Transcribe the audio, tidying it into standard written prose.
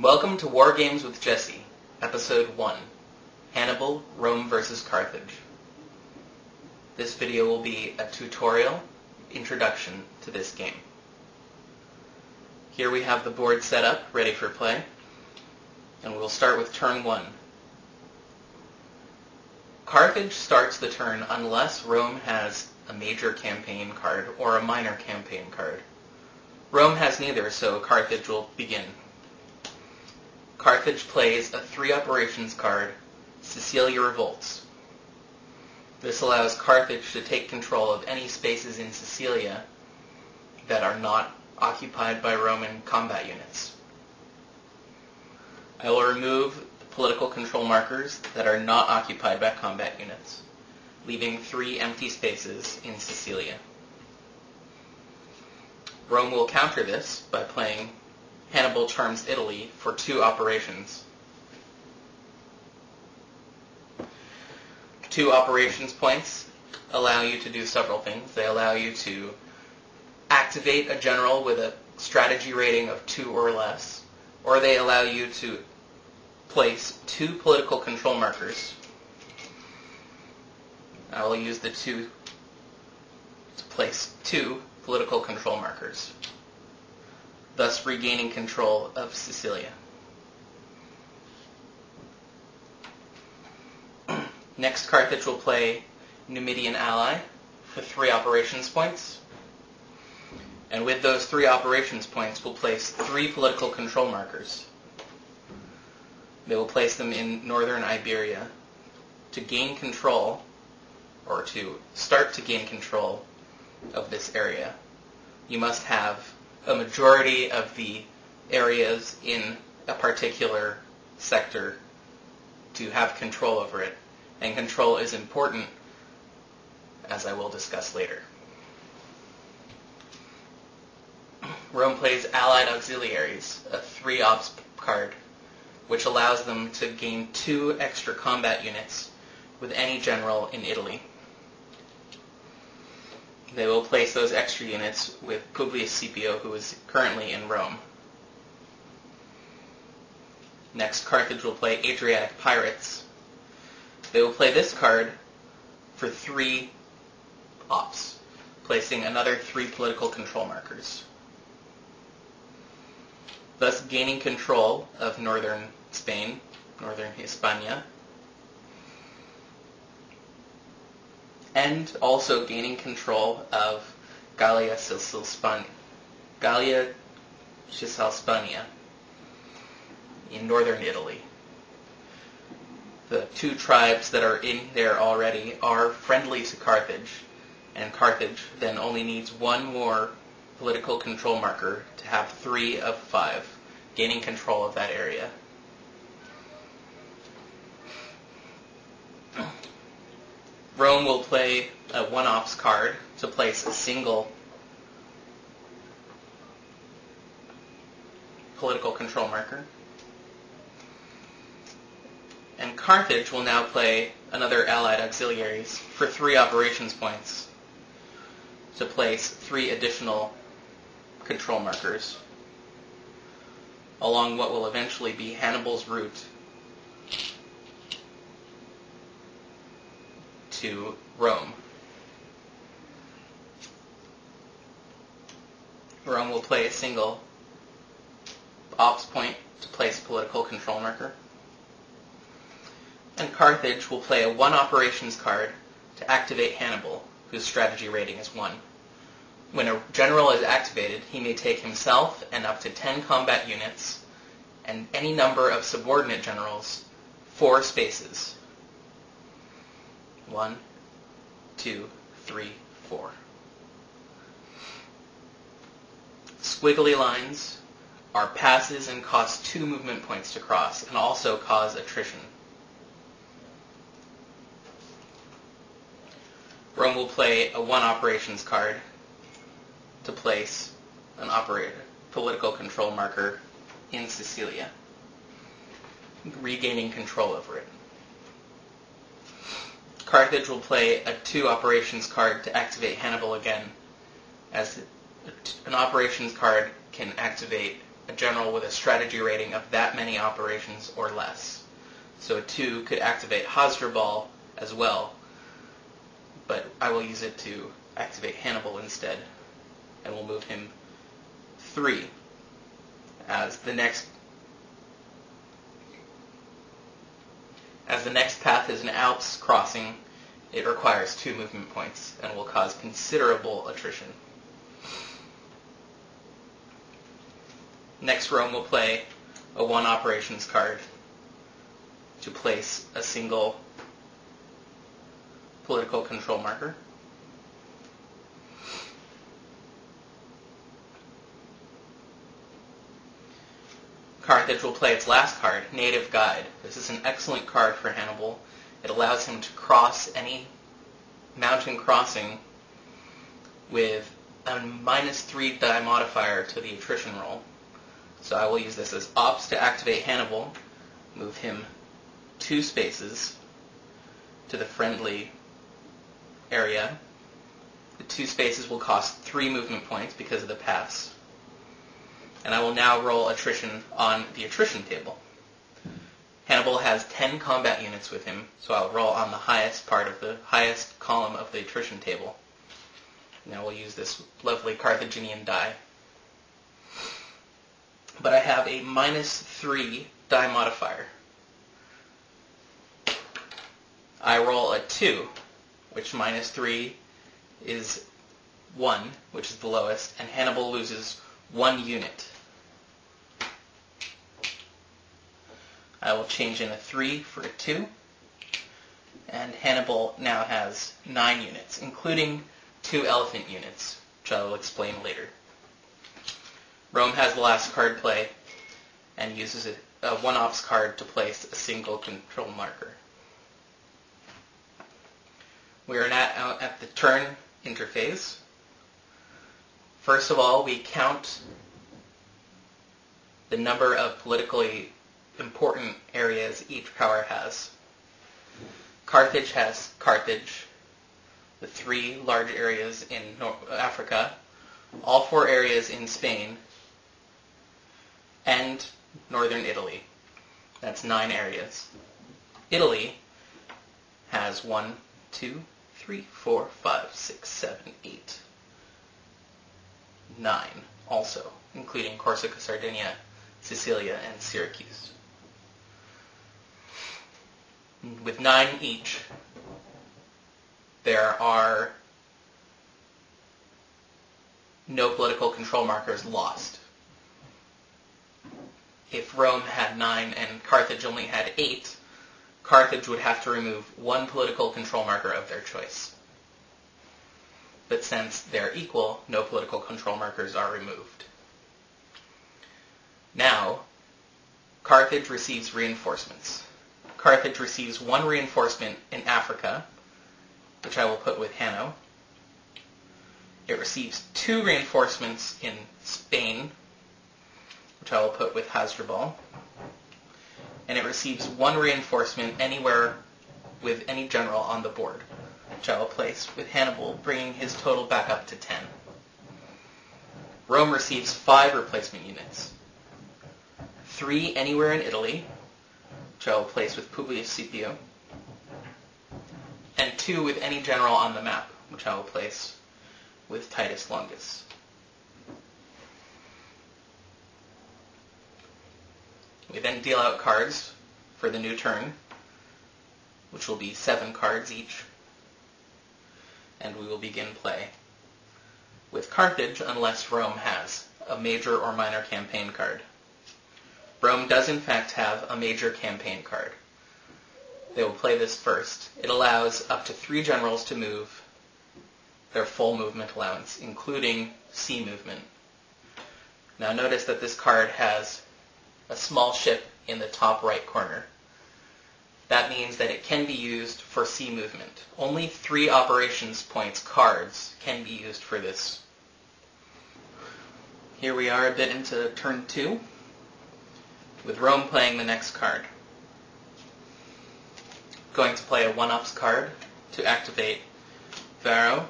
Welcome to Wargames with Jesse, Episode 1, Hannibal, Rome vs. Carthage. This video will be a tutorial introduction to this game. Here we have the board set up, ready for play, and we'll start with turn 1. Carthage starts the turn unless Rome has a major campaign card or a minor campaign card. Rome has neither, so Carthage will begin. Carthage plays a 3 operations card, Sicilia Revolts. This allows Carthage to take control of any spaces in Sicilia that are not occupied by Roman combat units. I will remove the political control markers that are not occupied by combat units, leaving 3 empty spaces in Sicilia. Rome will counter this by playing Hannibal charms Italy for 2 operations. 2 operations points allow you to do several things. They allow you to activate a general with a strategy rating of 2 or less, or they allow you to place 2 political control markers. I will use the 2 to place 2 political control markers, thus regaining control of Sicilia. Next, Carthage will play Numidian Ally for 3 operations points, and with those 3 operations points will place 3 political control markers. They will place them in northern Iberia. To gain control, or to start to gain control of this area, you must have a majority of the areas in a particular sector to have control over it, and control is important, as I will discuss later. Rome plays Allied Auxiliaries, a 3 ops card, which allows them to gain 2 extra combat units with any general in Italy. They will place those extra units with Publius Scipio, who is currently in Rome. Next, Carthage will play Adriatic Pirates. They will play this card for 3 ops, placing another 3 political control markers, thus gaining control of northern Spain, northern Hispania, and also gaining control of Gallia Cisalpania in northern Italy. The 2 tribes that are in there already are friendly to Carthage, and Carthage then only needs 1 more political control marker to have 3 of 5, gaining control of that area. Rome will play a 1 ops card to place a single political control marker. And Carthage will now play another Allied Auxiliaries for 3 operations points to place 3 additional control markers along what will eventually be Hannibal's route to Rome. Rome will play a single ops point to place a political control marker. And Carthage will play a 1 operations card to activate Hannibal, whose strategy rating is 1. When a general is activated, he may take himself and up to 10 combat units and any number of subordinate generals 4 spaces. 1, 2, 3, 4. Squiggly lines are passes and cost 2 movement points to cross, and also cause attrition. Rome will play a 1 operations card to place an political control marker in Sicilia, regaining control over it. Carthage will play a 2 operations card to activate Hannibal again, as an operations card can activate a general with a strategy rating of that many operations or less. So a 2 could activate Hasdrubal as well, but I will use it to activate Hannibal instead, and we'll move him 3 as the next path is an Alps crossing. It requires 2 movement points and will cause considerable attrition. Next, Rome will play a 1 operations card to place a single political control marker. Carthage will play its last card, Native Guide. This is an excellent card for Hannibal. It allows him to cross any mountain crossing with a -3 die modifier to the attrition roll. So I will use this as Ops to activate Hannibal, move him 2 spaces to the friendly area. The 2 spaces will cost 3 movement points because of the paths. And I will now roll attrition on the attrition table. Hannibal has 10 combat units with him, so I'll roll on the highest part of the highest column of the attrition table. Now we'll use this lovely Carthaginian die. But I have a -3 die modifier. I roll a 2, which -3 is 1, which is the lowest, and Hannibal loses 1 unit. I will change in a 3 for a 2, and Hannibal now has 9 units, including 2 elephant units, which I will explain later. Rome has the last card play and uses a 1 ops card to place a single control marker. We are now at the turn interphase. First of all, we count the number of politically important areas each power has. Carthage has Carthage, the 3 large areas in North Africa, all 4 areas in Spain, and northern Italy. That's 9 areas. Italy has 1, 2, 3, 4, 5, 6, 7, 8, 9 also, including Corsica, Sardinia, Sicilia, and Syracuse. With 9 each, there are no political control markers lost. If Rome had 9 and Carthage only had 8, Carthage would have to remove 1 political control marker of their choice. But since they're equal, no political control markers are removed. Now, Carthage receives reinforcements. Carthage receives 1 reinforcement in Africa, which I will put with Hanno. It receives 2 reinforcements in Spain, which I will put with Hasdrubal. And it receives 1 reinforcement anywhere with any general on the board, which I will place with Hannibal, bringing his total back up to 10. Rome receives 5 replacement units. 3 anywhere in Italy, which I will place with Publius Scipio, and 2 with any general on the map, which I will place with Titus Longus. We then deal out cards for the new turn, which will be 7 cards each, and we will begin play with Carthage unless Rome has a major or minor campaign card. Rome does in fact have a major campaign card. They will play this first. It allows up to 3 generals to move their full movement allowance, including sea movement. Now notice that this card has a small ship in the top right corner. That means that it can be used for sea movement. Only 3 operations points cards can be used for this. Here we are a bit into turn 2, with Rome playing the next card. Going to play a 1-ups card to activate Varro